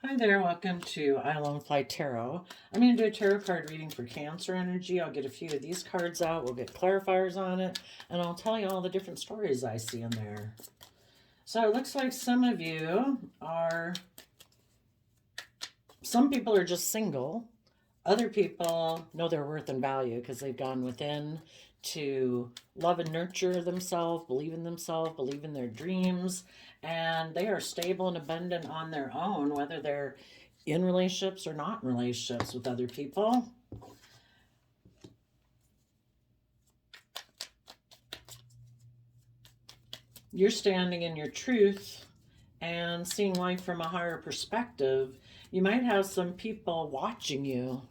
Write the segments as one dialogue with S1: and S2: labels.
S1: Hi there, welcome to I Alone Fly Tarot. I'm going to do a tarot card reading for Cancer energy. I'll get a few of these cards out, we'll get clarifiers on it, and I'll tell you all the different stories I see in there. So it looks like some people are just single. Other people know their worth and value because they've gone within to love and nurture themselves, believe in their dreams, and they are stable and abundant on their own, whether they're in relationships or not in relationships with other people. You're standing in your truth and seeing life from a higher perspective. You might have some people watching you.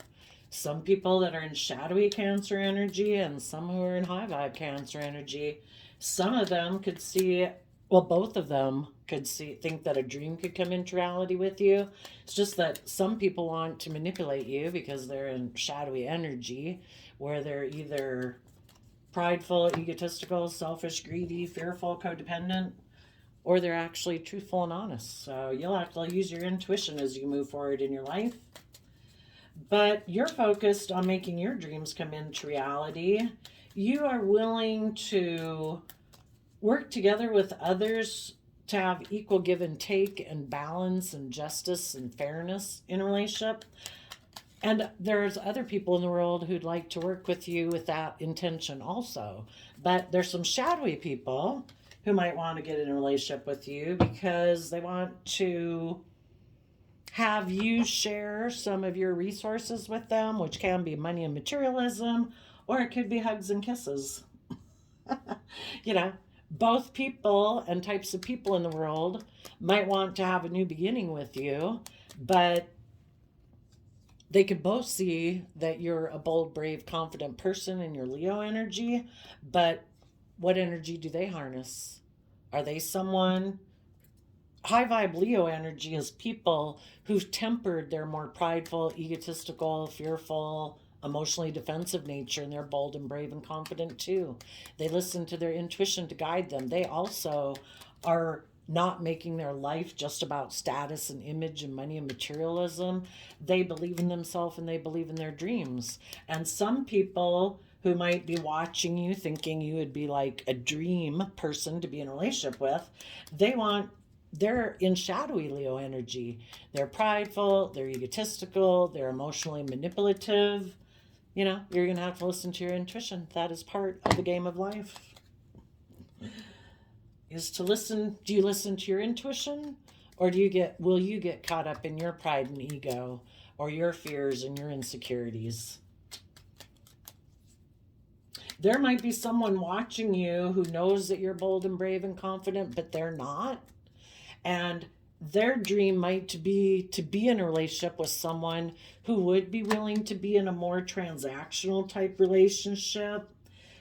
S1: Some people that are in shadowy Cancer energy and some who are in high vibe Cancer energy. Some of them could see, well, both of them could think that a dream could come into reality with you. It's just that some people want to manipulate you because they're in shadowy energy, where they're either prideful, egotistical, selfish, greedy, fearful, codependent, or they're actually truthful and honest. So you'll have to use your intuition as you move forward in your life. But you're focused on making your dreams come into reality. You are willing to work together with others to have equal give and take and balance and justice and fairness in a relationship. And there's other people in the world who'd like to work with you with that intention also. But there's some shadowy people who might want to get in a relationship with you because they want to have you share some of your resources with them, which can be money and materialism, or it could be hugs and kisses. You know, both people and types of people in the world might want to have a new beginning with you, but they could both see that you're a bold, brave, confident person in your Leo energy, but what energy do they harness? Are they someone? High vibe Leo energy is people who've tempered their more prideful, egotistical, fearful, emotionally defensive nature, and they're bold and brave and confident too. They listen to their intuition to guide them. They also are not making their life just about status and image and money and materialism. They believe in themselves and they believe in their dreams. And some people who might be watching you thinking you would be like a dream person to be in a relationship with, they're in shadowy Leo energy. They're prideful, they're egotistical, they're emotionally manipulative. You know, you're going to have to listen to your intuition. That is part of the game of life. Is to listen. Do you listen to your intuition, or will you get caught up in your pride and ego or your fears and your insecurities? There might be someone watching you who knows that you're bold and brave and confident, but they're not. And their dream might be to be in a relationship with someone who would be willing to be in a more transactional type relationship,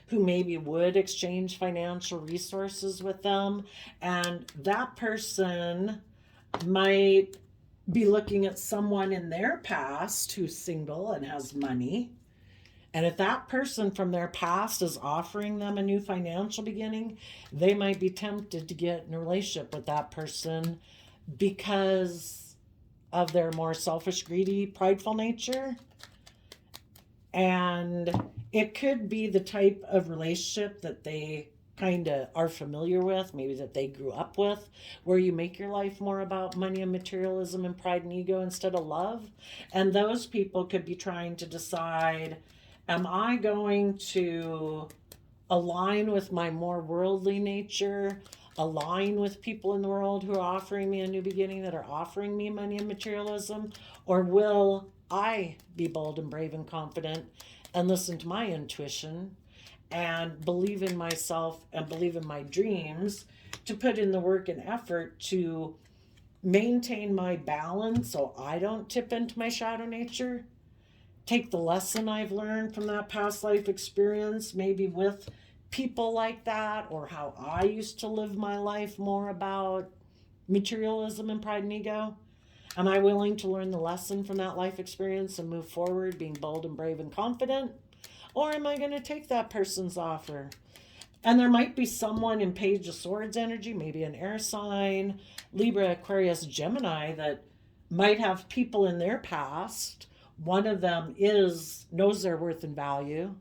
S1: who maybe would exchange financial resources with them. And that person might be looking at someone in their past who's single and has money. And if that person from their past is offering them a new financial beginning, they might be tempted to get in a relationship with that person because of their more selfish, greedy, prideful nature. And it could be the type of relationship that they kind of are familiar with, maybe that they grew up with, where you make your life more about money and materialism and pride and ego instead of love. And those people could be trying to decide, am I going to align with my more worldly nature, align with people in the world who are offering me a new beginning, that are offering me money and materialism, or will I be bold and brave and confident and listen to my intuition and believe in myself and believe in my dreams to put in the work and effort to maintain my balance so I don't tip into my shadow nature? Take the lesson I've learned from that past life experience, maybe with people like that, or how I used to live my life more about materialism and pride and ego. Am I willing to learn the lesson from that life experience and move forward being bold and brave and confident? Or am I going to take that person's offer? And there might be someone in Page of Swords energy, maybe an air sign, Libra, Aquarius, Gemini, that might have people in their past. One of them knows their worth and value.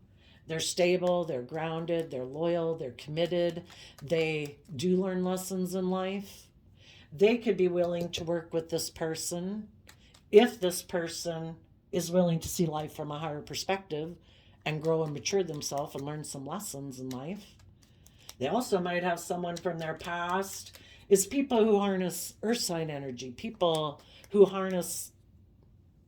S1: They're stable, they're grounded, they're loyal, they're committed. They do learn lessons in life. They could be willing to work with this person if this person is willing to see life from a higher perspective and grow and mature themselves and learn some lessons in life. They also might have someone from their past. It's people who harness earth sign energy, people who harness,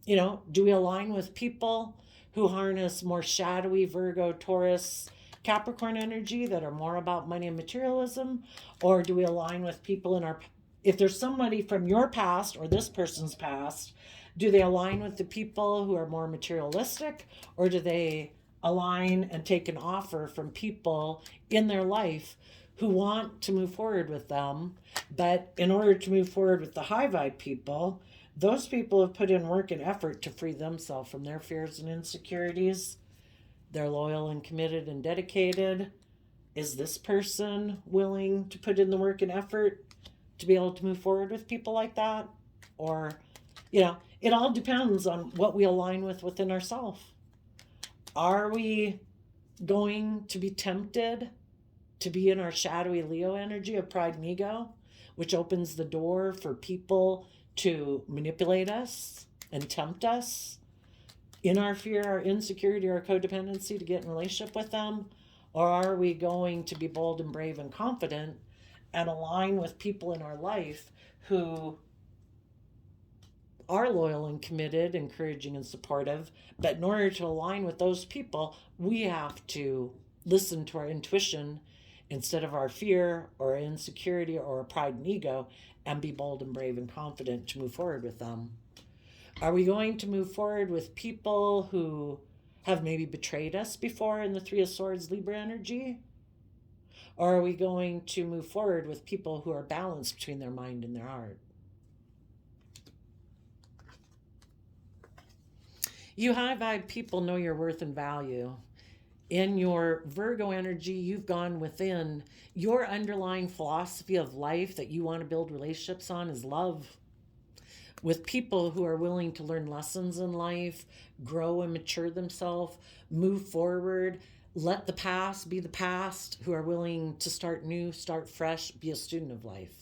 S1: do we align with people who harness more shadowy Virgo, Taurus, Capricorn energy that are more about money and materialism? Or do we align with people if there's somebody from your past or this person's past, do they align with the people who are more materialistic, or do they align and take an offer from people in their life who want to move forward with them? But in order to move forward with the high vibe people, those people have put in work and effort to free themselves from their fears and insecurities. They're loyal and committed and dedicated. Is this person willing to put in the work and effort to be able to move forward with people like that? Or, it all depends on what we align with within ourselves. Are we going to be tempted to be in our shadowy Leo energy of pride and ego, which opens the door for people to manipulate us and tempt us in our fear, our insecurity, our codependency to get in a relationship with them? Or are we going to be bold and brave and confident and align with people in our life who are loyal and committed, encouraging and supportive? But in order to align with those people, we have to listen to our intuition instead of our fear or insecurity or pride and ego, and be bold and brave and confident to move forward with them. Are we going to move forward with people who have maybe betrayed us before in the Three of Swords Libra energy? Or are we going to move forward with people who are balanced between their mind and their heart? You high vibe people know your worth and value. In your Virgo energy, you've gone within. Your underlying philosophy of life that you want to build relationships on is love. With people who are willing to learn lessons in life, grow and mature themselves, move forward, let the past be the past, who are willing to start new, start fresh, be a student of life.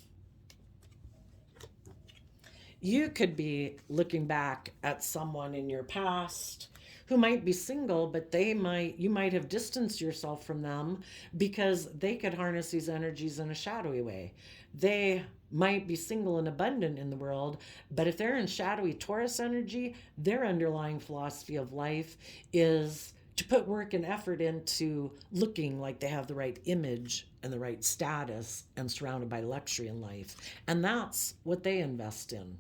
S1: You could be looking back at someone in your past who might be single, but you might have distanced yourself from them because they could harness these energies in a shadowy way. They might be single and abundant in the world, but if they're in shadowy Taurus energy, their underlying philosophy of life is to put work and effort into looking like they have the right image and the right status and surrounded by luxury in life. And that's what they invest in.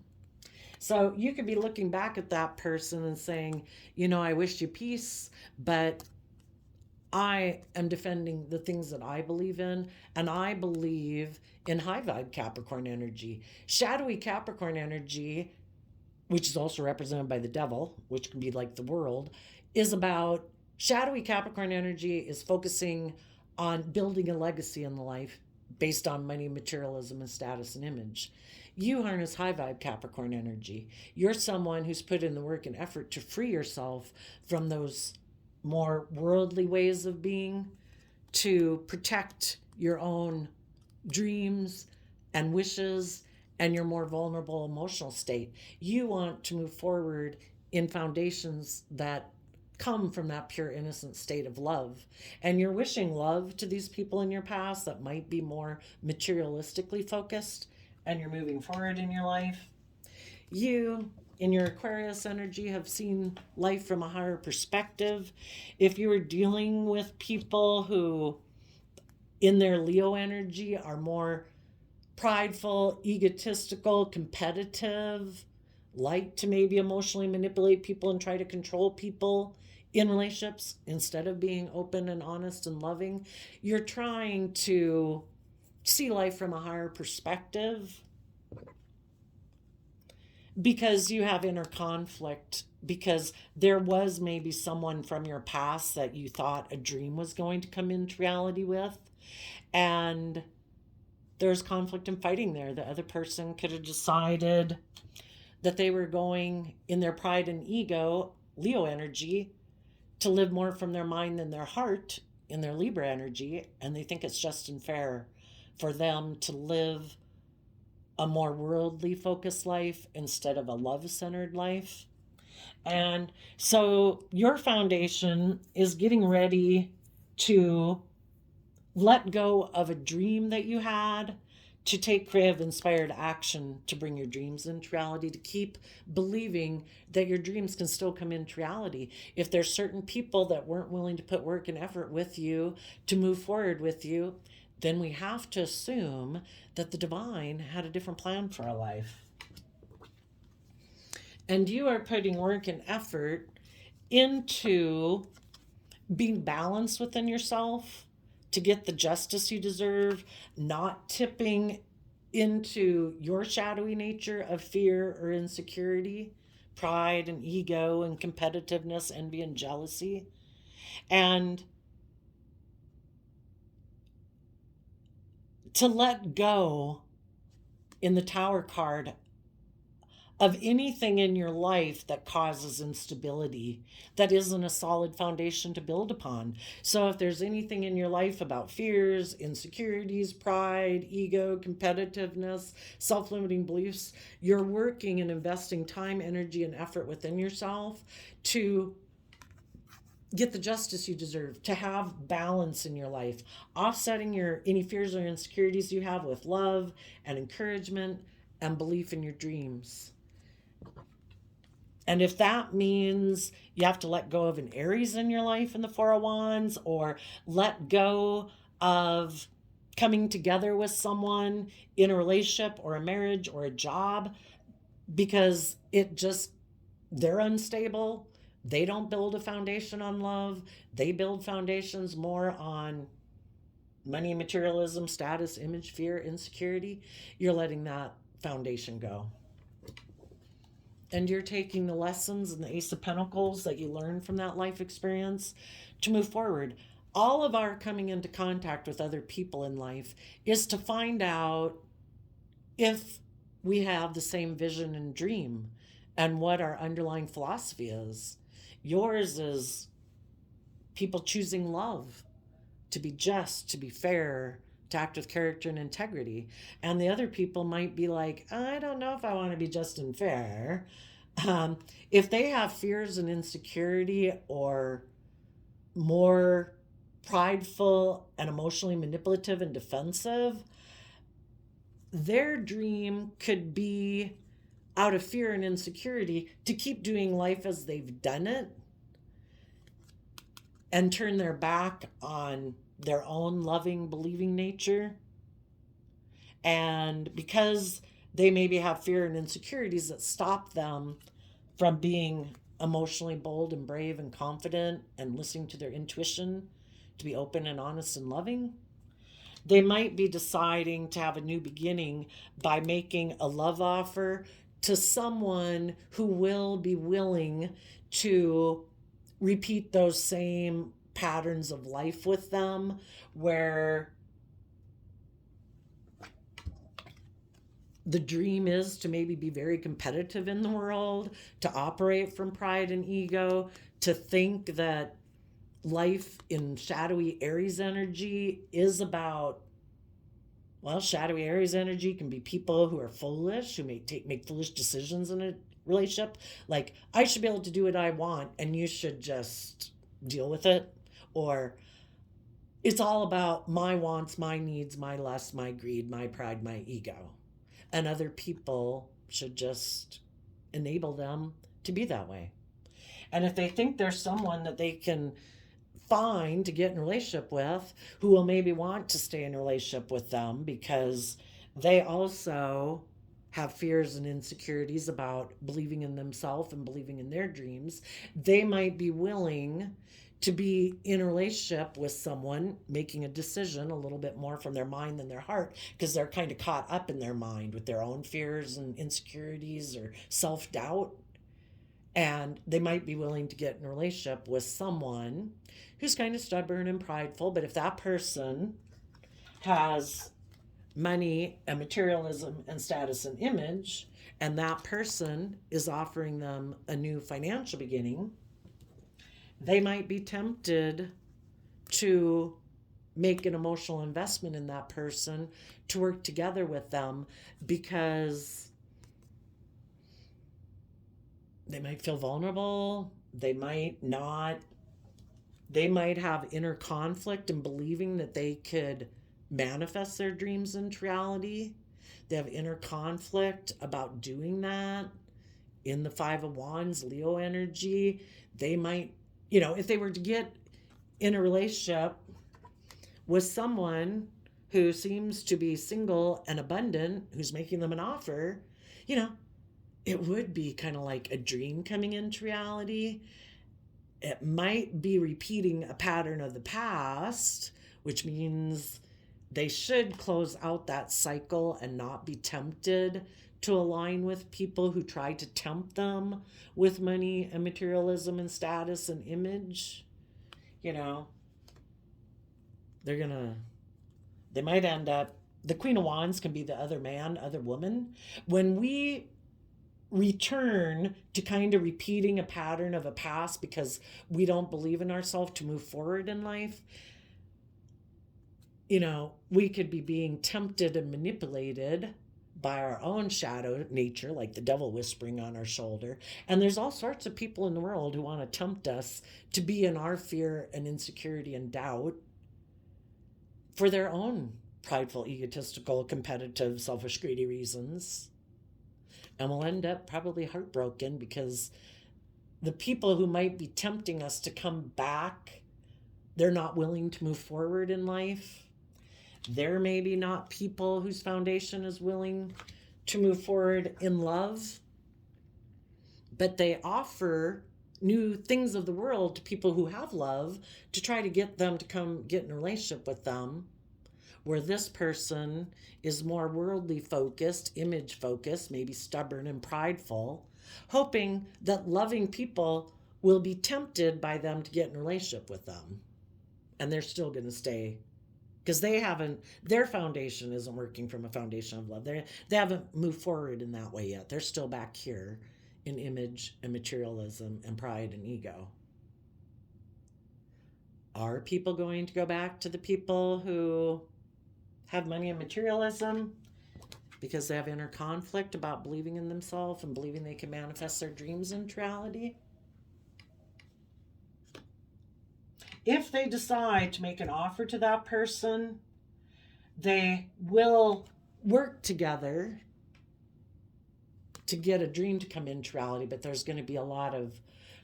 S1: So you could be looking back at that person and saying, I wish you peace, but I am defending the things that I believe in, and I believe in high vibe Capricorn energy. Shadowy Capricorn energy, which is also represented by the devil, which can be like the world, is about shadowy Capricorn energy is focusing on building a legacy in the life based on money, materialism, and status and image. You harness high vibe Capricorn energy. You're someone who's put in the work and effort to free yourself from those more worldly ways of being, to protect your own dreams and wishes and your more vulnerable emotional state. You want to move forward in foundations that come from that pure innocent state of love. And you're wishing love to these people in your past that might be more materialistically focused, and you're moving forward in your life. You, in your Aquarius energy, have seen life from a higher perspective. If you are dealing with people who, in their Leo energy, are more prideful, egotistical, competitive, like to maybe emotionally manipulate people and try to control people in relationships instead of being open and honest and loving, you're trying to see life from a higher perspective because you have inner conflict, because there was maybe someone from your past that you thought a dream was going to come into reality with, and there's conflict and fighting there. The other person could have decided that they were going in their pride and ego, Leo energy, to live more from their mind than their heart in their Libra energy, and they think it's just and fair for them to live a more worldly focused life instead of a love centered life. And so your foundation is getting ready to let go of a dream that you had, to take creative inspired action to bring your dreams into reality, to keep believing that your dreams can still come into reality. If there's certain people that weren't willing to put work and effort with you to move forward with you, then we have to assume that the divine had a different plan for our life. And you are putting work and effort into being balanced within yourself to get the justice you deserve, not tipping into your shadowy nature of fear or insecurity, pride and ego and competitiveness, envy and jealousy. And to let go in the Tower card of anything in your life that causes instability, that isn't a solid foundation to build upon. So if there's anything in your life about fears, insecurities, pride, ego, competitiveness, self-limiting beliefs, you're working and investing time, energy, and effort within yourself to get the justice you deserve, to have balance in your life, offsetting any fears or insecurities you have with love and encouragement and belief in your dreams. And if that means you have to let go of an Aries in your life in the Four of Wands, or let go of coming together with someone in a relationship or a marriage or a job because they're unstable, they don't build a foundation on love, they build foundations more on money, materialism, status, image, fear, insecurity, you're letting that foundation go. And you're taking the lessons and the Ace of Pentacles that you learned from that life experience to move forward. All of our coming into contact with other people in life is to find out if we have the same vision and dream and what our underlying philosophy is. Yours is people choosing love, to be just, to be fair, to act with character and integrity. And the other people might be like, I don't know if I want to be just and fair. If they have fears and insecurity, or more prideful and emotionally manipulative and defensive, their dream could be out of fear and insecurity to keep doing life as they've done it and turn their back on their own loving, believing nature. And because they maybe have fear and insecurities that stop them from being emotionally bold and brave and confident and listening to their intuition, to be open and honest and loving, they might be deciding to have a new beginning by making a love offer to someone who will be willing to repeat those same patterns of life with them, where the dream is to maybe be very competitive in the world, to operate from pride and ego, to think that life in shadowy Aries energy is about, well, shadowy Aries energy can be people who are foolish, who make foolish decisions in a relationship. Like, I should be able to do what I want and you should just deal with it. Or it's all about my wants, my needs, my lust, my greed, my pride, my ego. And other people should just enable them to be that way. And if they think there's someone that they can find to get in a relationship with who will maybe want to stay in a relationship with them because they also have fears and insecurities about believing in themselves and believing in their dreams, they might be willing to be in a relationship with someone making a decision a little bit more from their mind than their heart, because they're kind of caught up in their mind with their own fears and insecurities or self-doubt. And they might be willing to get in a relationship with someone who's kind of stubborn and prideful. But if that person has money and materialism and status and image, and that person is offering them a new financial beginning, they might be tempted to make an emotional investment in that person, to work together with them, because they might feel vulnerable. They might not. They might have inner conflict in believing that they could manifest their dreams into reality. They have inner conflict about doing that. In the Five of Wands, Leo energy, they might, if they were to get in a relationship with someone who seems to be single and abundant, who's making them an offer, it would be kind of like a dream coming into reality. It might be repeating a pattern of the past, which means they should close out that cycle and not be tempted to align with people who try to tempt them with money and materialism and status and image. They might end up, the Queen of Wands can be the other man, other woman. When we return to kind of repeating a pattern of a past because we don't believe in ourselves to move forward in life, we could be being tempted and manipulated by our own shadow nature, like the devil whispering on our shoulder. And there's all sorts of people in the world who want to tempt us to be in our fear and insecurity and doubt for their own prideful, egotistical, competitive, selfish, greedy reasons. And we'll end up probably heartbroken because the people who might be tempting us to come back, they're not willing to move forward in life. They're maybe not people whose foundation is willing to move forward in love, but they offer new things of the world to people who have love to try to get them to come get in a relationship with them, where this person is more worldly focused, image focused, maybe stubborn and prideful, hoping that loving people will be tempted by them to get in a relationship with them. And they're still going to stay because their foundation isn't working from a foundation of love. They haven't moved forward in that way yet. They're still back here in image and materialism and pride and ego. Are people going to go back to the people who have money and materialism because they have inner conflict about believing in themselves and believing they can manifest their dreams into reality? If they decide to make an offer to that person, they will work together to get a dream to come into reality, but there's going to be a lot of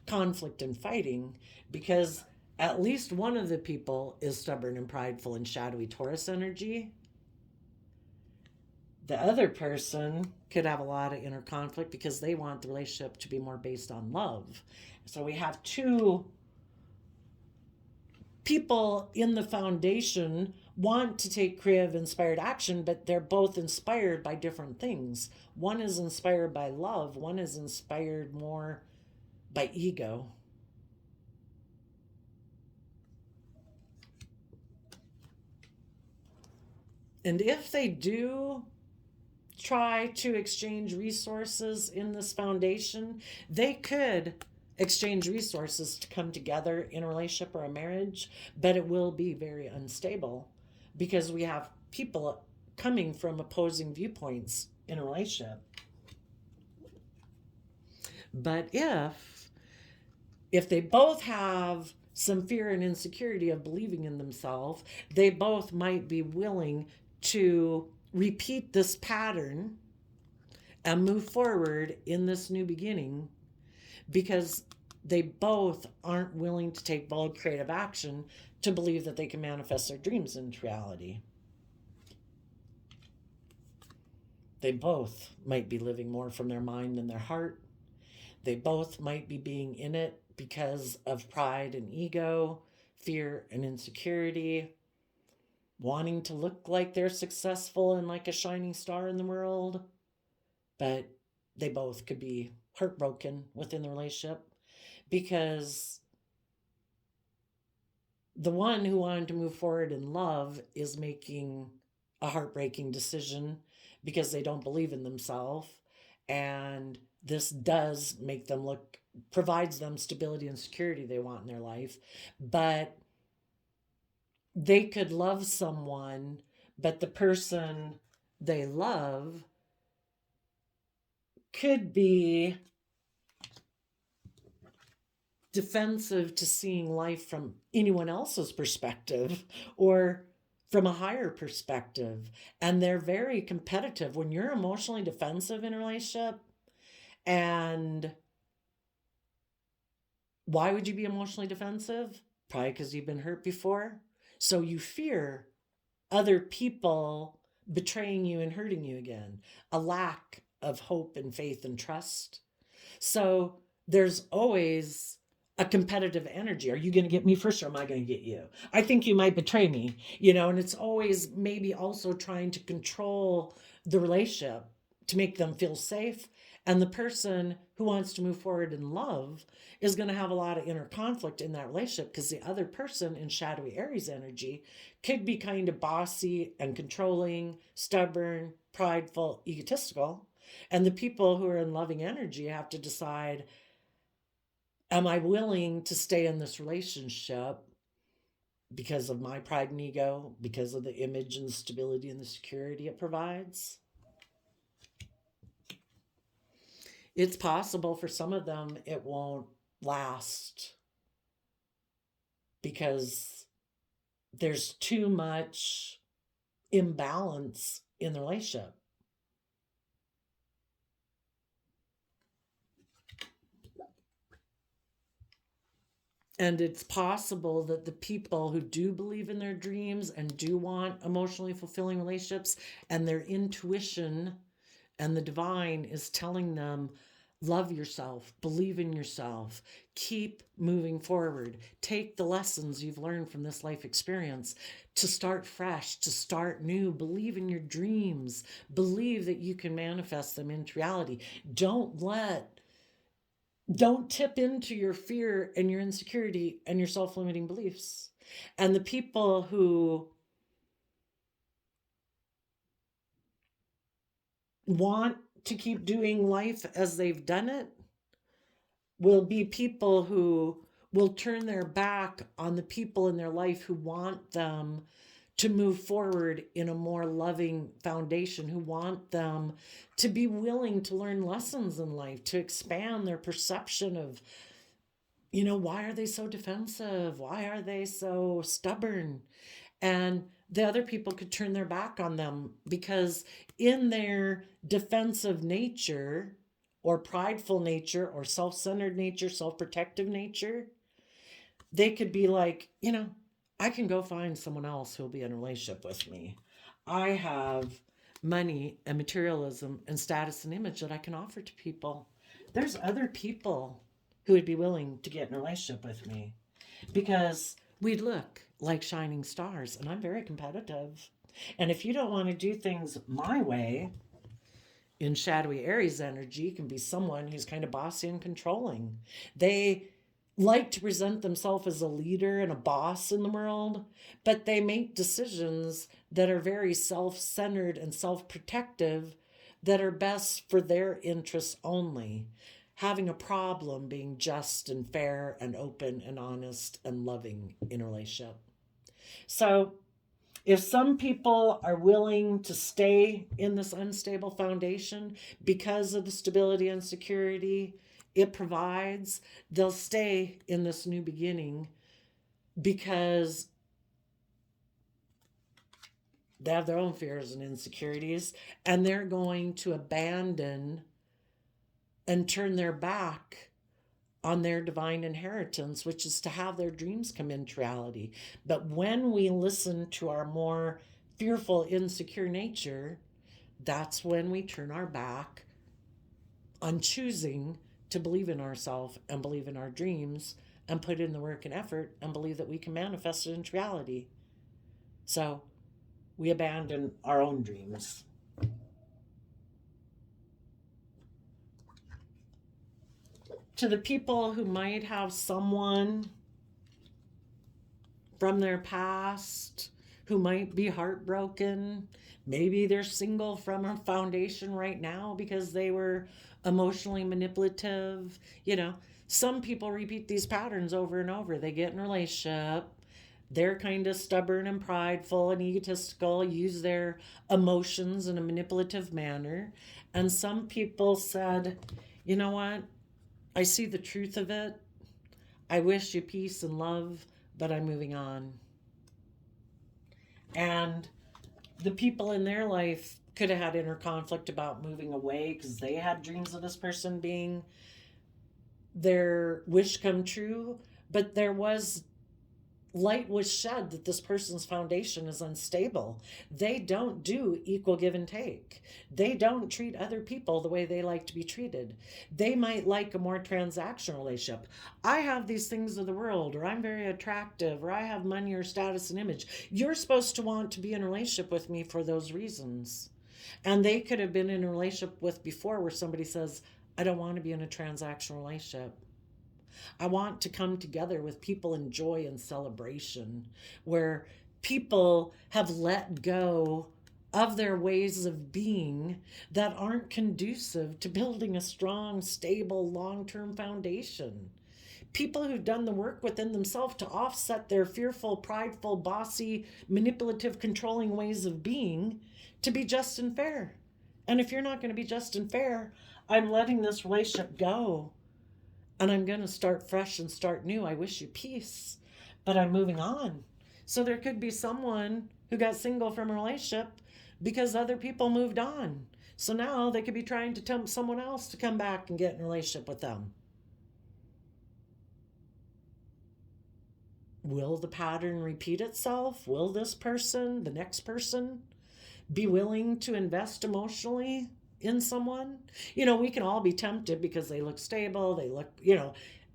S1: conflict and fighting because at least one of the people is stubborn and prideful and shadowy Taurus energy. The other person could have a lot of inner conflict because they want the relationship to be more based on love. So we have two people in the foundation want to take creative inspired action, but they're both inspired by different things. One is inspired by love, one is inspired more by ego. And if they do try to exchange resources in this foundation, they could exchange resources to come together in a relationship or a marriage, but it will be very unstable because we have people coming from opposing viewpoints in a relationship. But if they both have some fear and insecurity of believing in themselves, they both might be willing to repeat this pattern and move forward in this new beginning because they both aren't willing to take bold creative action to believe that they can manifest their dreams into reality. They both might be living more from their mind than their heart. They both might be being in it because of pride and ego, fear and insecurity, wanting to look like they're successful and like a shining star in the world. But they both could be heartbroken within the relationship because the one who wanted to move forward in love is making a heartbreaking decision because they don't believe in themselves. And this does make them provides them stability and security they want in their life. But they could love someone, but the person they love could be defensive to seeing life from anyone else's perspective or from a higher perspective. And they're very competitive. When you're emotionally defensive in a relationship, and why would you be emotionally defensive? Probably because you've been hurt before. So you fear other people betraying you and hurting you again. A lack of hope and faith and trust. So there's always a competitive energy. Are you going to get me first or am I going to get you? I think you might betray me, and it's always maybe also trying to control the relationship to make them feel safe. And the person who wants to move forward in love is going to have a lot of inner conflict in that relationship because the other person in shadowy Aries energy could be kind of bossy and controlling, stubborn, prideful, egotistical. And the people who are in loving energy have to decide, am I willing to stay in this relationship because of my pride and ego, because of the image and the stability and the security it provides? It's possible for some of them it won't last because there's too much imbalance in the relationship. And it's possible that the people who do believe in their dreams and do want emotionally fulfilling relationships, and their intuition and the divine is telling them, love yourself, believe in yourself, keep moving forward, take the lessons you've learned from this life experience to start fresh, to start new, believe in your dreams, believe that you can manifest them into reality. Don't tip into your fear and your insecurity and your self-limiting beliefs. And the people who want to keep doing life as they've done it will be people who will turn their back on the people in their life who want them to move forward in a more loving foundation, who want them to be willing to learn lessons in life, to expand their perception of, why are they so defensive? Why are they so stubborn? And the other people could turn their back on them because in their defensive nature or prideful nature or self-centered nature, self-protective nature, they could be like, I can go find someone else who'll be in a relationship with me. I have money and materialism and status and image that I can offer to people. There's other people who would be willing to get in a relationship with me because we look like shining stars, and I'm very competitive. And if you don't want to do things my way, in shadowy Aries energy can be someone who's kind of bossy and controlling. They like to present themselves as a leader and a boss in the world, but they make decisions that are very self-centered and self-protective that are best for their interests only. Having a problem being just and fair and open and honest and loving in a relationship. So if some people are willing to stay in this unstable foundation because of the stability and security it provides, they'll stay in this new beginning because they have their own fears and insecurities, and they're going to abandon and turn their back on their divine inheritance, which is to have their dreams come into reality. But when we listen to our more fearful, insecure nature, that's when we turn our back on choosing to believe in ourselves and believe in our dreams and put in the work and effort and believe that we can manifest it into reality. So we abandon our own dreams. To the people who might have someone from their past who might be heartbroken. Maybe they're single from a foundation right now because they were emotionally manipulative. Some people repeat these patterns over and over. They get in a relationship, they're kind of stubborn and prideful and egotistical, use their emotions in a manipulative manner. And some people said, you know what? I see the truth of it. I wish you peace and love, but I'm moving on. And the people in their life could have had inner conflict about moving away because they had dreams of this person being their wish come true, but light was shed that this person's foundation is unstable. They don't do equal give and take. They don't treat other people the way they like to be treated. They might like a more transactional relationship. I have these things of the world, or I'm very attractive, or I have money or status and image. You're supposed to want to be in a relationship with me for those reasons. And they could have been in a relationship with before where somebody says, I don't want to be in a transactional relationship. I want to come together with people in joy and celebration, where people have let go of their ways of being that aren't conducive to building a strong, stable, long-term foundation. People who've done the work within themselves to offset their fearful, prideful, bossy, manipulative, controlling ways of being to be just and fair. And if you're not going to be just and fair, I'm letting this relationship go. And I'm going to start fresh and start new. I wish you peace, but I'm moving on. So there could be someone who got single from a relationship because other people moved on. So now they could be trying to tempt someone else to come back and get in a relationship with them. Will the pattern repeat itself? Will this person, the next person, be willing to invest emotionally in someone? We can all be tempted because they look stable, they look,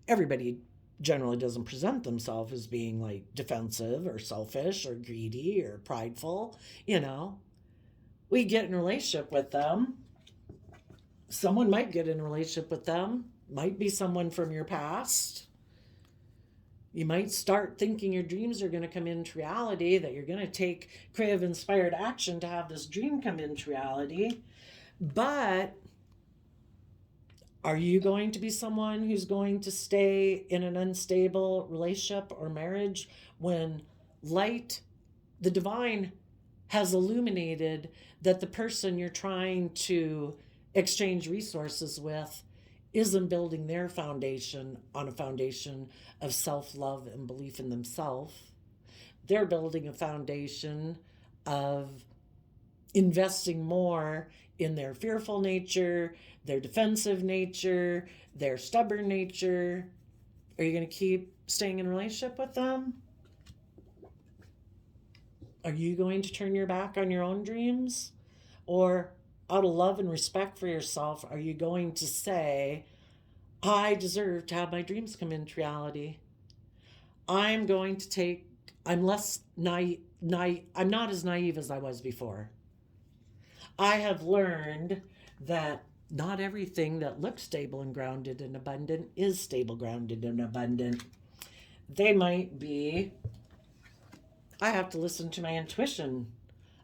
S1: everybody generally doesn't present themselves as being like defensive or selfish or greedy or prideful. We get in a relationship with them. Someone might get in a relationship with them, might be someone from your past. You might start thinking your dreams are going to come into reality, that you're going to take creative inspired action to have this dream come into reality. But are you going to be someone who's going to stay in an unstable relationship or marriage when light, the divine, has illuminated that the person you're trying to exchange resources with isn't building their foundation on a foundation of self-love and belief in themselves? They're building a foundation of investing more in their fearful nature, their defensive nature, their stubborn nature. Are you going to keep staying in a relationship with them? Are you going to turn your back on your own dreams? Or out of love and respect for yourself, are you going to say, I deserve to have my dreams come into reality? I'm less naive. I'm not as naive as I was before. I have learned that not everything that looks stable and grounded and abundant is stable, grounded, and abundant. They might be, I have to listen to my intuition.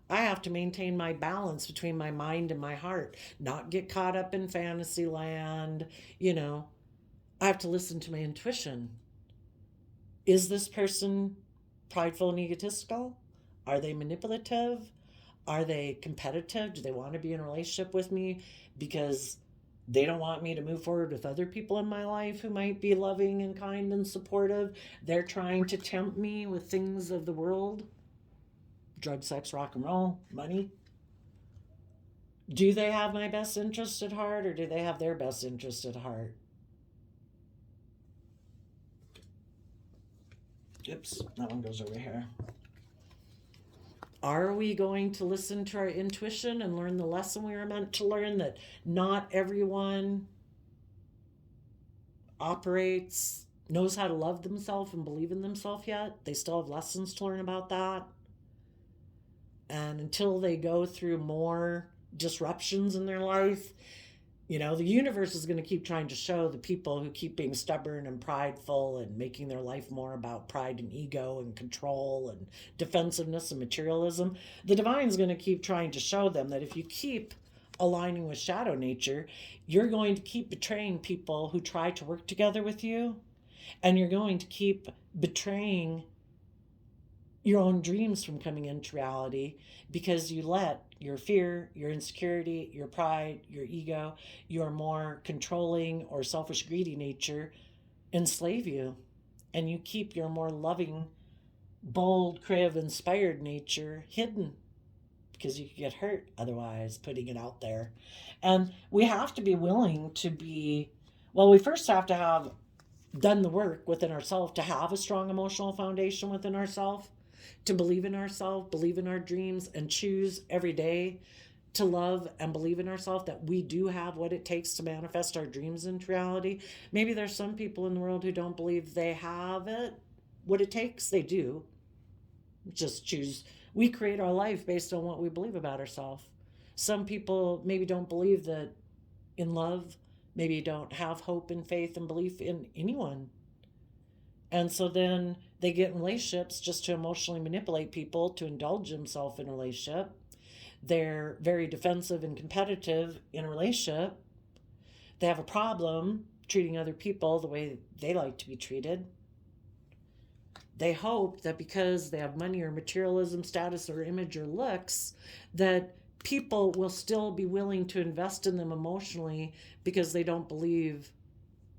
S1: I have to maintain my balance between my mind and my heart, not get caught up in fantasy land. I have to listen to my intuition. Is this person prideful and egotistical? Are they manipulative? Are they competitive? Do they want to be in a relationship with me because they don't want me to move forward with other people in my life who might be loving and kind and supportive? They're trying to tempt me with things of the world. Drug, sex, rock and roll, money. Do they have my best interest at heart, or do they have their best interest at heart? Oops, that one goes over here. Are we going to listen to our intuition and learn the lesson we were meant to learn, that not everyone knows how to love themselves and believe in themselves yet? They still have lessons to learn about that. And until they go through more disruptions in their life, The universe is going to keep trying to show the people who keep being stubborn and prideful and making their life more about pride and ego and control and defensiveness and materialism. The divine's going to keep trying to show them that if you keep aligning with shadow nature, you're going to keep betraying people who try to work together with you, and you're going to keep betraying your own dreams from coming into reality because you let your fear, your insecurity, your pride, your ego, your more controlling or selfish, greedy nature enslave you. And you keep your more loving, bold, creative, inspired nature hidden because you could get hurt otherwise putting it out there. And we have to be willing to be, we first have to have done the work within ourselves to have a strong emotional foundation within ourselves, to believe in ourselves, believe in our dreams, and choose every day to love and believe in ourselves that we do have what it takes to manifest our dreams into reality. Maybe there's some people in the world who don't believe they have it, what it takes. They do. Just choose. We create our life based on what we believe about ourselves. Some people maybe don't believe that in love, maybe don't have hope and faith and belief in anyone. And so then they get in relationships just to emotionally manipulate people, to indulge themselves in a relationship. They're very defensive and competitive in a relationship. They have a problem treating other people the way they like to be treated. They hope that because they have money or materialism, status or image or looks, that people will still be willing to invest in them emotionally because they don't believe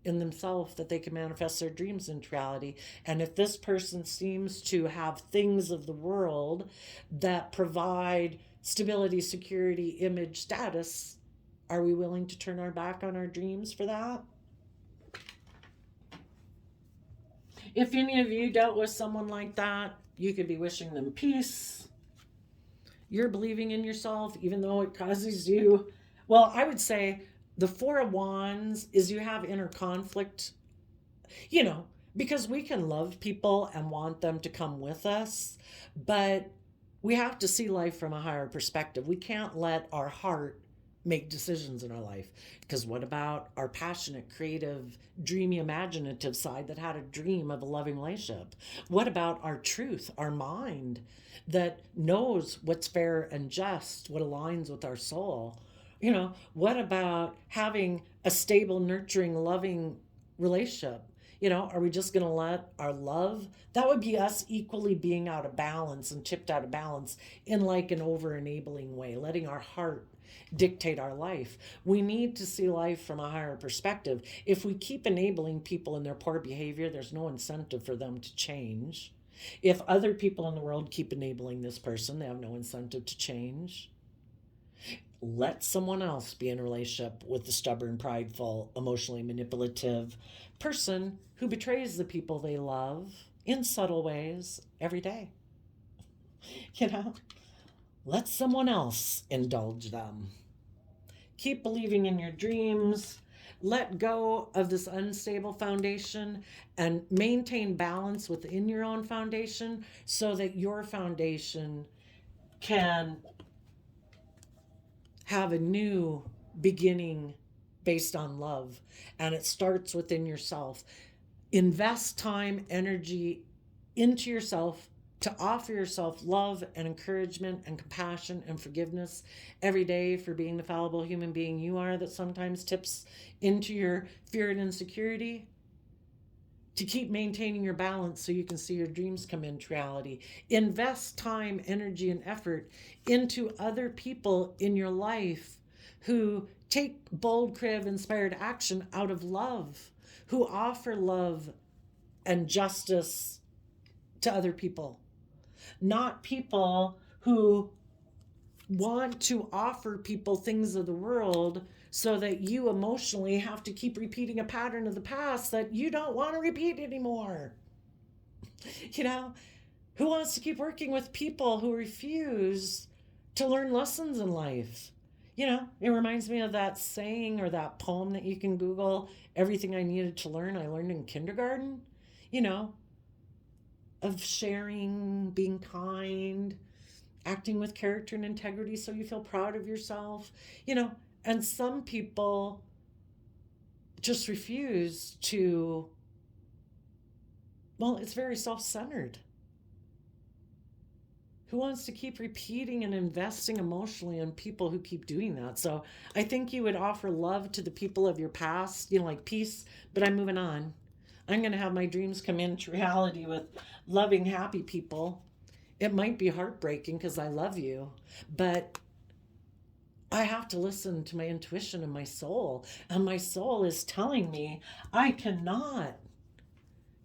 S1: in themselves that they can manifest their dreams into reality. And if this person seems to have things of the world that provide stability, security, image, status, are we willing to turn our back on our dreams for that? If any of you dealt with someone like that, you could be wishing them peace. You're believing in yourself, even though it causes you, I would say the Four of Wands is you have inner conflict, because we can love people and want them to come with us, but we have to see life from a higher perspective. We can't let our heart make decisions in our life, because what about our passionate, creative, dreamy, imaginative side that had a dream of a loving relationship? What about our truth, our mind that knows what's fair and just, what aligns with our soul? What about having a stable, nurturing, loving relationship? Are we just going to let our love, that would be us equally being out of balance and tipped out of balance in like an over enabling way, letting our heart dictate our life. We need to see life from a higher perspective. If we keep enabling people in their poor behavior, there's no incentive for them to change. If other people in the world keep enabling this person, they have no incentive to change. Let someone else be in a relationship with the stubborn, prideful, emotionally manipulative person who betrays the people they love in subtle ways every day. Let someone else indulge them. Keep believing in your dreams. Let go of this unstable foundation and maintain balance within your own foundation so that your foundation can have a new beginning based on love. And it starts within yourself. Invest time, energy into yourself to offer yourself love and encouragement and compassion and forgiveness every day for being the fallible human being you are that sometimes tips into your fear and insecurity. To keep maintaining your balance so you can see your dreams come into reality. Invest time, energy, and effort into other people in your life who take bold, creative, inspired action out of love, who offer love and justice to other people. Not people who want to offer people things of the world so that you emotionally have to keep repeating a pattern of the past that you don't want to repeat anymore. Who wants to keep working with people who refuse to learn lessons in life? It reminds me of that saying or that poem that you can Google, everything I needed to learn, I learned in kindergarten, of sharing, being kind, acting with character and integrity so you feel proud of yourself. And some people just refuse to, well, it's very self-centered. Who wants to keep repeating and investing emotionally in people who keep doing that? So I think you would offer love to the people of your past, like peace, but I'm moving on. I'm going to have my dreams come into reality with loving, happy people. It might be heartbreaking because I love you, but I have to listen to my intuition and my soul. And my soul is telling me I cannot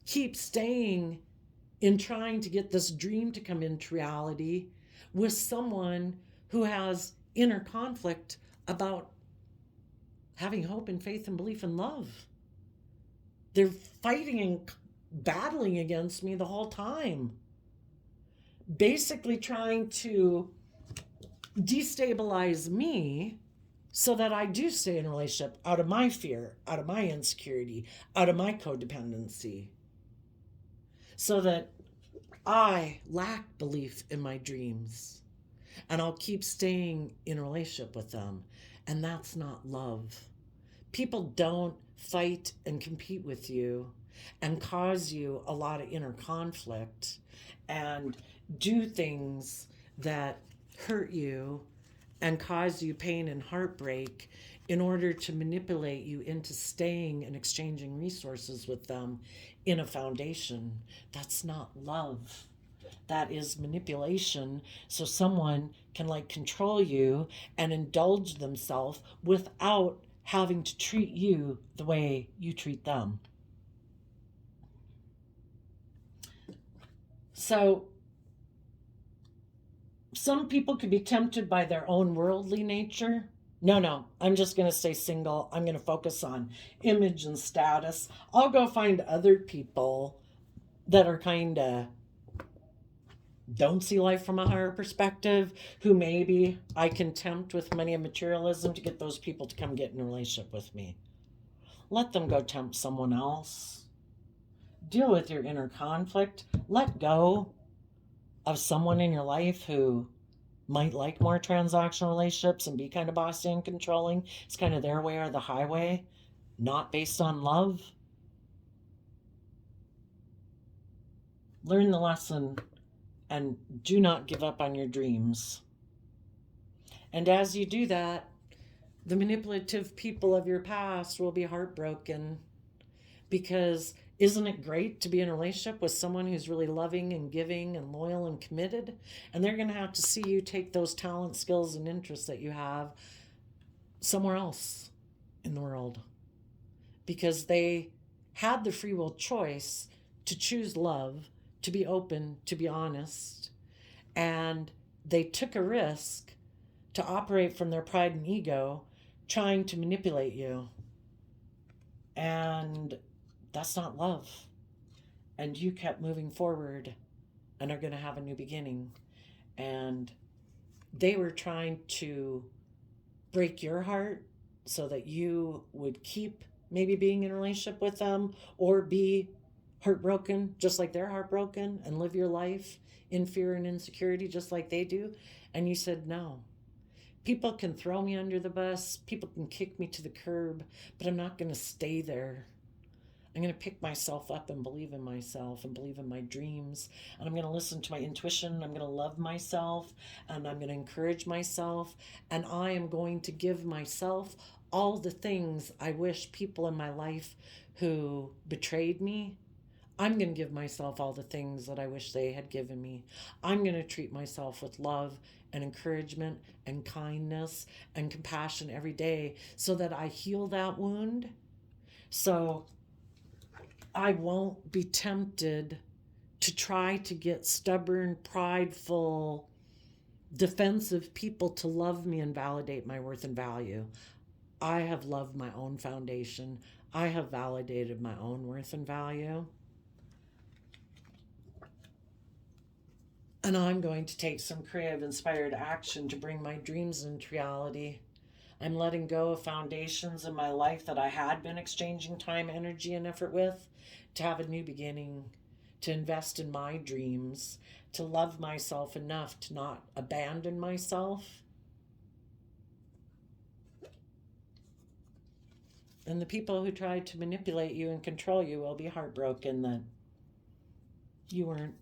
S1: keep staying in trying to get this dream to come into reality with someone who has inner conflict about having hope and faith and belief and love. They're fighting and battling against me the whole time, basically trying to destabilize me so that I do stay in a relationship out of my fear, out of my insecurity, out of my codependency, so that I lack belief in my dreams and I'll keep staying in a relationship with them. And that's not love. People don't fight and compete with you and cause you a lot of inner conflict and do things that hurt you and cause you pain and heartbreak in order to manipulate you into staying and exchanging resources with them in a foundation. That's not love. That is manipulation, so someone can control you and indulge themselves without having to treat you the way you treat them. So some people could be tempted by their own worldly nature. No, I'm just going to stay single. I'm going to focus on image and status. I'll go find other people that are kind of don't see life from a higher perspective, who maybe I can tempt with money and materialism to get those people to come get in a relationship with me. Let them go tempt someone else. Deal with your inner conflict. Let go of someone in your life who might like more transactional relationships and be kind of bossy and controlling. It's kind of their way or the highway, not based on love. Learn the lesson and do not give up on your dreams. And as you do that, the manipulative people of your past will be heartbroken, because isn't it great to be in a relationship with someone who's really loving and giving and loyal and committed? And they're going to have to see you take those talents, skills, and interests that you have somewhere else in the world, because they had the free will choice to choose love, to be open, to be honest, and they took a risk to operate from their pride and ego, trying to manipulate you. And that's not love. And you kept moving forward and are going to have a new beginning. And they were trying to break your heart so that you would keep maybe being in a relationship with them, or be heartbroken just like they're heartbroken and live your life in fear and insecurity just like they do. And you said no. People can throw me under the bus, people can kick me to the curb, but I'm not going to stay there. I'm going to pick myself up and believe in myself and believe in my dreams. And I'm going to listen to my intuition. I'm going to love myself and I'm going to encourage myself. And I am going to give myself all the things I wish people in my life who betrayed me, I'm going to give myself all the things that I wish they had given me. I'm going to treat myself with love and encouragement and kindness and compassion every day so that I heal that wound. So I won't be tempted to try to get stubborn, prideful, defensive people to love me and validate my worth and value. I have loved my own foundation. I have validated my own worth and value. And I'm going to take some creative, inspired action to bring my dreams into reality. I'm letting go of foundations in my life that I had been exchanging time, energy, and effort with, to have a new beginning, to invest in my dreams, to love myself enough to not abandon myself. And the people who tried to manipulate you and control you will be heartbroken that you weren't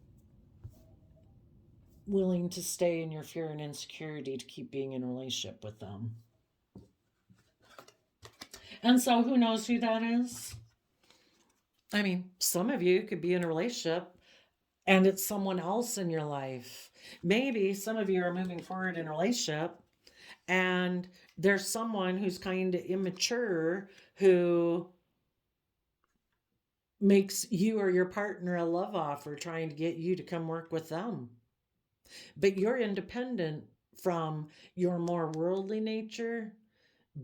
S1: willing to stay in your fear and insecurity to keep being in a relationship with them. And so who knows who that is? I mean, some of you could be in a relationship and it's someone else in your life. Maybe some of you are moving forward in a relationship and there's someone who's kind of immature who makes you or your partner a love offer trying to get you to come work with them. But you're independent from your more worldly nature,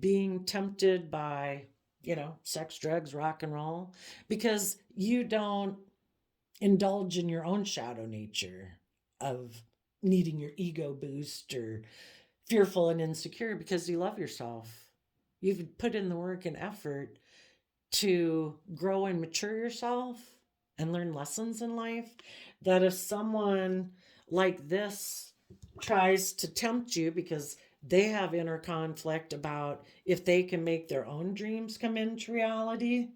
S1: being tempted by, sex, drugs, rock and roll, because you don't indulge in your own shadow nature of needing your ego boost or fearful and insecure because you love yourself. You've put in the work and effort to grow and mature yourself and learn lessons in life, that if someone like this tries to tempt you because they have inner conflict about if they can make their own dreams come into reality,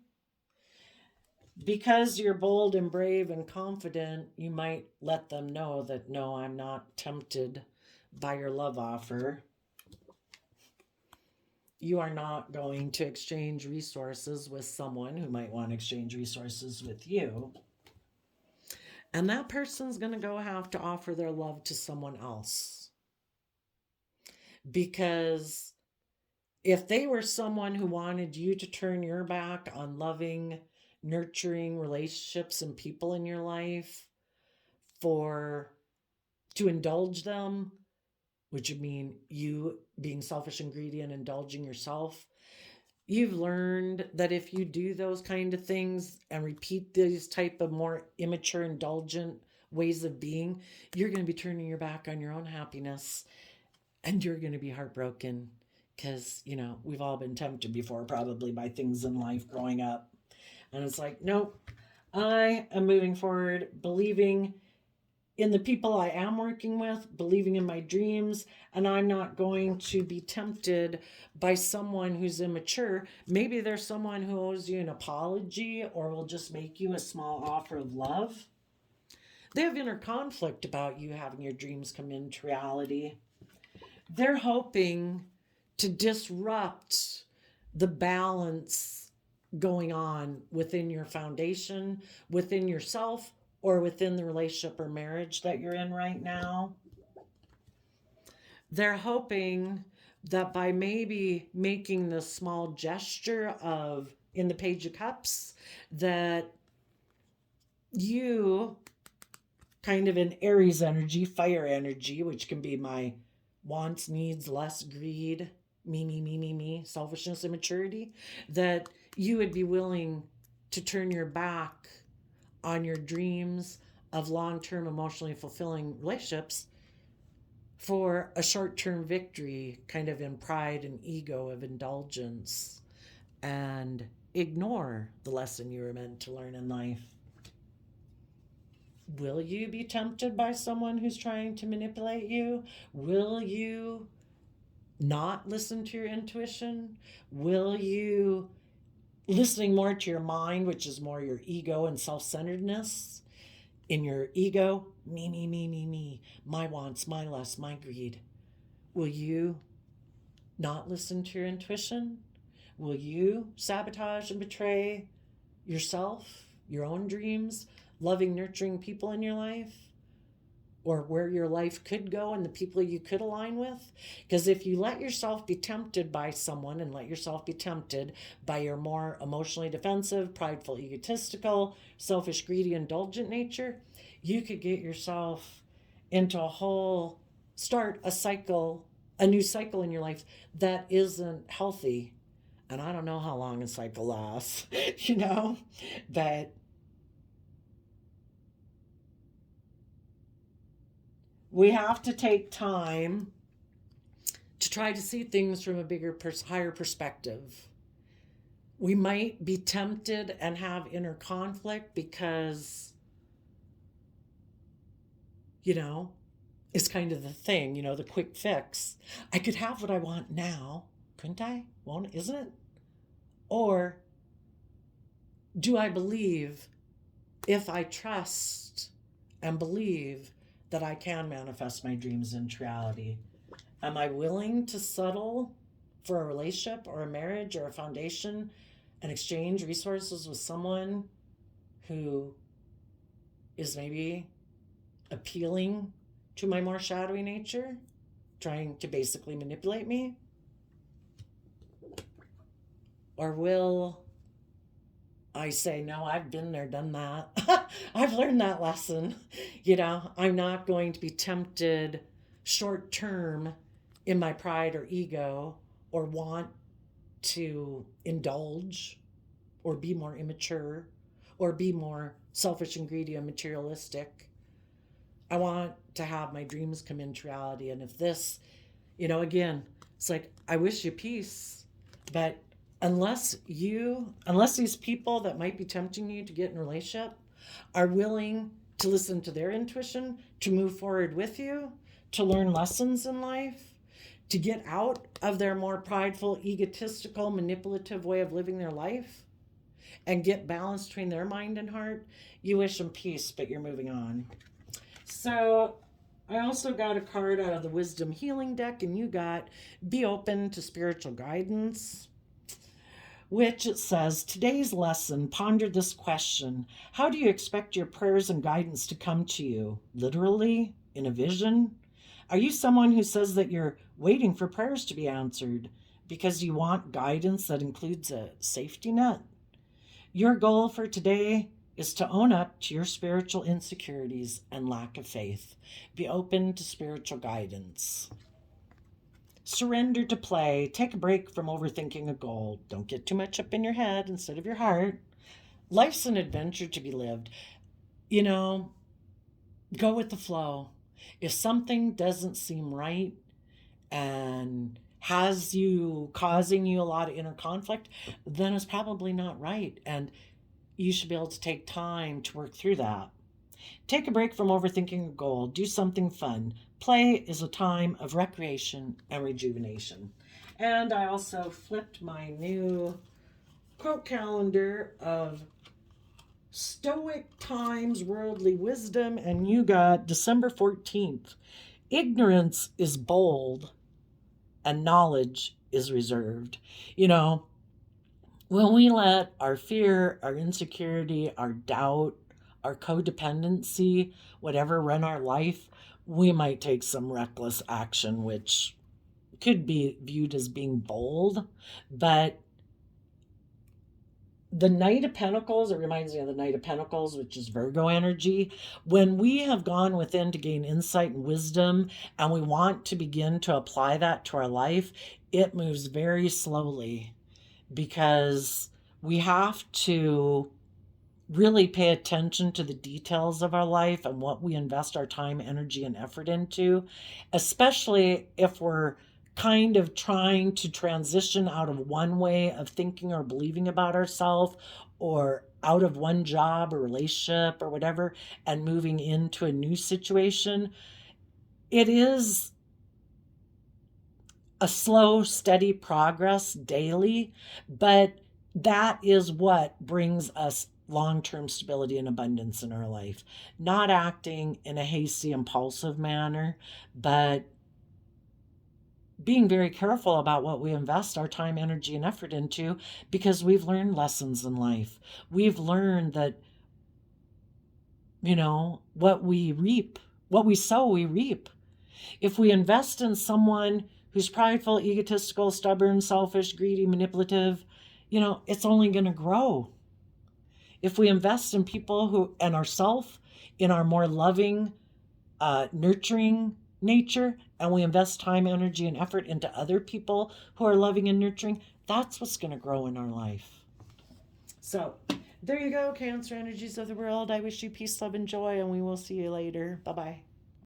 S1: because you're bold and brave and confident, you might let them know that, no, I'm not tempted by your love offer. You are not going to exchange resources with someone who might want to exchange resources with you. And that person's going to go have to offer their love to someone else. Because if they were someone who wanted you to turn your back on loving, nurturing relationships and people in your life to indulge them, which would mean you being selfish and greedy and indulging yourself, you've learned that if you do those kind of things and repeat these type of more immature, indulgent ways of being, you're going to be turning your back on your own happiness and you're going to be heartbroken because, we've all been tempted before probably by things in life growing up. And it's like, nope, I am moving forward, believing in the people I am working with, believing in my dreams, and I'm not going to be tempted by someone who's immature. Maybe there's someone who owes you an apology or will just make you a small offer of love. They have inner conflict about you having your dreams come into reality. They're hoping to disrupt the balance going on within your foundation, within yourself, or within the relationship or marriage that you're in right now. They're hoping that by maybe making this small gesture of in the Page of Cups, that you kind of in Aries energy, fire energy, which can be my wants, needs, lust, greed, me, selfishness, immaturity, that you would be willing to turn your back on your dreams of long-term emotionally fulfilling relationships for a short-term victory, kind of in pride and ego of indulgence, and ignore the lesson you were meant to learn in life. Will you be tempted by someone who's trying to manipulate you? Will you not listen to your intuition? Will you listening more to your mind, which is more your ego and self-centeredness? In your ego, me, my wants, my lusts, my greed. Will you not listen to your intuition? Will you sabotage and betray yourself, your own dreams, loving, nurturing people in your life? Or where your life could go and the people you could align with? Because if you let yourself be tempted by someone and let yourself be tempted by your more emotionally defensive, prideful, egotistical, selfish, greedy, indulgent nature, you could get yourself into start a new cycle in your life that isn't healthy. And I don't know how long a cycle lasts, but we have to take time to try to see things from a bigger, higher perspective. We might be tempted and have inner conflict because, it's kind of the thing, the quick fix. I could have what I want now, couldn't I? Won't, isn't it? Or do I believe, if I trust and believe, that I can manifest my dreams into reality? Am I willing to settle for a relationship or a marriage or a foundation and exchange resources with someone who is maybe appealing to my more shadowy nature, trying to basically manipulate me? Or will I say, no, I've been there, done that. I've learned that lesson. I'm not going to be tempted short term in my pride or ego, or want to indulge or be more immature or be more selfish and greedy and materialistic. I want to have my dreams come into reality. And if this, again, it's like, I wish you peace, but unless these people that might be tempting you to get in a relationship are willing to listen to their intuition, to move forward with you, to learn lessons in life, to get out of their more prideful, egotistical, manipulative way of living their life and get balance between their mind and heart, you wish them peace, but you're moving on. So I also got a card out of the Wisdom Healing deck, and you got Be Open to Spiritual Guidance, which it says, today's lesson, ponder this question. How do you expect your prayers and guidance to come to you? Literally? In a vision? Are you someone who says that you're waiting for prayers to be answered because you want guidance that includes a safety net? Your goal for today is to own up to your spiritual insecurities and lack of faith. Be open to spiritual guidance. Surrender to play. Take a break from overthinking a goal. Don't get too much up in your head instead of your heart. Life's an adventure to be lived. Go with the flow. If something doesn't seem right and has you causing you a lot of inner conflict, then it's probably not right. And you should be able to take time to work through that. Take a break from overthinking a goal. Do something fun. Play is a time of recreation and rejuvenation. And I also flipped my new quote calendar of Stoic Times Worldly Wisdom, and you got December 14th. Ignorance is bold and knowledge is reserved. When we let our fear, our insecurity, our doubt, our codependency, whatever, run our life, we might take some reckless action, which could be viewed as being bold. But the Knight of Pentacles, it reminds me of the Knight of Pentacles, which is Virgo energy. When we have gone within to gain insight and wisdom, and we want to begin to apply that to our life, it moves very slowly, because we have to really pay attention to the details of our life and what we invest our time, energy, and effort into, especially if we're kind of trying to transition out of one way of thinking or believing about ourselves, or out of one job or relationship or whatever, and moving into a new situation. It is a slow, steady progress daily, but that is what brings us long-term stability and abundance in our life. Not acting in a hasty, impulsive manner, but being very careful about what we invest our time, energy, and effort into, because we've learned lessons in life. We've learned that, what we reap, what we sow, we reap. If we invest in someone who's prideful, egotistical, stubborn, selfish, greedy, manipulative, it's only going to grow. If we invest in people and ourselves in our more loving, nurturing nature, and we invest time, energy, and effort into other people who are loving and nurturing, that's what's going to grow in our life. So there you go, Cancer energies of the world. I wish you peace, love, and joy, and we will see you later. Bye-bye.